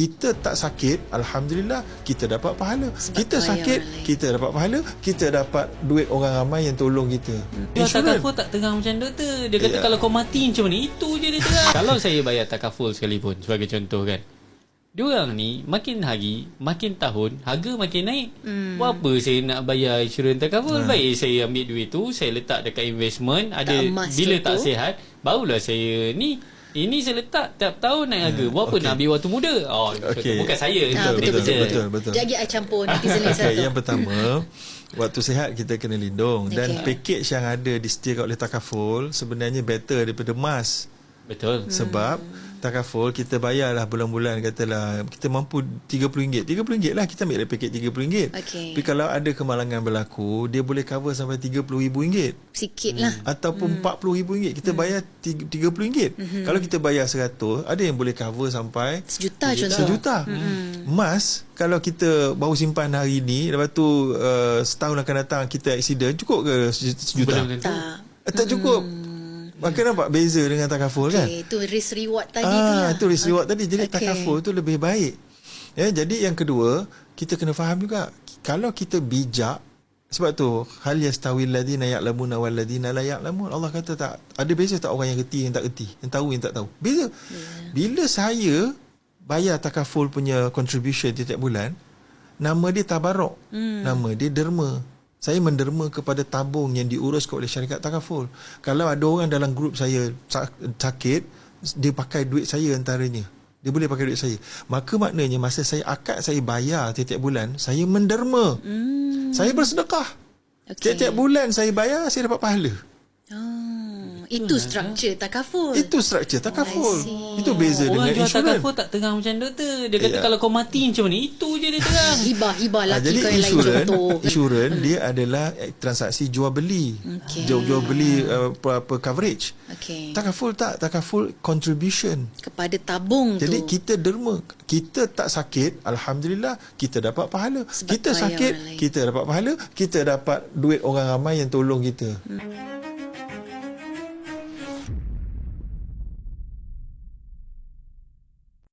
Kita tak sakit, alhamdulillah kita dapat pahala. Sebab Kita tu sakit, ayat kita dapat pahala. Kita dapat duit orang ramai yang tolong kita. Dia takaful tak terang macam doktor. Dia kata kalau kau mati macam mana, itu je dia terang. Kalau saya bayar takaful sekalipun, sebagai contoh kan, diorang ni makin hari, makin tahun, harga makin naik. Buat apa saya nak bayar insurans takaful? Baik saya ambil duit tu, saya letak dekat investment. Ada bila tak sihat, barulah saya ni. Ini saya letak tiap tahun naik harga. Buat apa nak ambil waktu muda? Bukan saya. Betul. Lagi I campur netizen lagi satu. Yang pertama, waktu sihat kita kena lindung. Dan package yang ada disediakan oleh takaful sebenarnya better daripada emas. Betul. Sebab takaful kita bayarlah bulan-bulan, katalah kita mampu RM30. RM30 lah kita ambil paket RM30. Tapi kalau ada kemalangan berlaku, dia boleh cover sampai RM30,000. Sikit lah. Ataupun RM40,000. Kita bayar RM30. Kalau kita bayar RM100, ada yang boleh cover sampai sejuta contoh. Sejuta. Emas, kalau kita baru simpan hari ni, lepas tu setahun akan datang kita accident, cukup ke sejuta? Tak cukup. Maka nampak beza dengan takaful kan? Itu risk reward tadi tu lah. Itu risk reward tadi. Jadi takaful tu lebih baik. Jadi yang kedua, kita kena faham juga, kalau kita bijak, sebab tu hal yastawil ladina ya'lamuna wal ladina la ya'lamun. Allah kata tak ada beza tak orang yang reti yang tak reti, yang tahu yang tak tahu. Beza. Bila saya bayar takaful punya contribution tiap bulan, nama dia tabarruk. Nama dia derma. Saya menderma kepada tabung yang diuruskan oleh syarikat takaful. Kalau ada orang dalam grup saya sakit, dia pakai duit saya antaranya. Dia boleh pakai duit saya. Maka maknanya masa saya akad saya bayar tiap-tiap bulan, saya menderma. Saya bersedekah. Tiap-tiap bulan saya bayar, saya dapat pahala. Itu struktur takaful. Itu struktur takaful. Itu beza dengan insurans. Orang jual takaful tak terang macam doktor. Dia kata kalau kau mati macam mana, itu je dia terang. Hibah laki jadi kau yang lain contoh. Insurans dia adalah transaksi jual beli. Jual beli coverage. Takaful tak, takaful contribution kepada tabung tu. Jadi kita derma. Kita tak sakit, alhamdulillah kita dapat pahala. Kita sakit, kita dapat pahala. Kita dapat duit orang ramai yang tolong kita.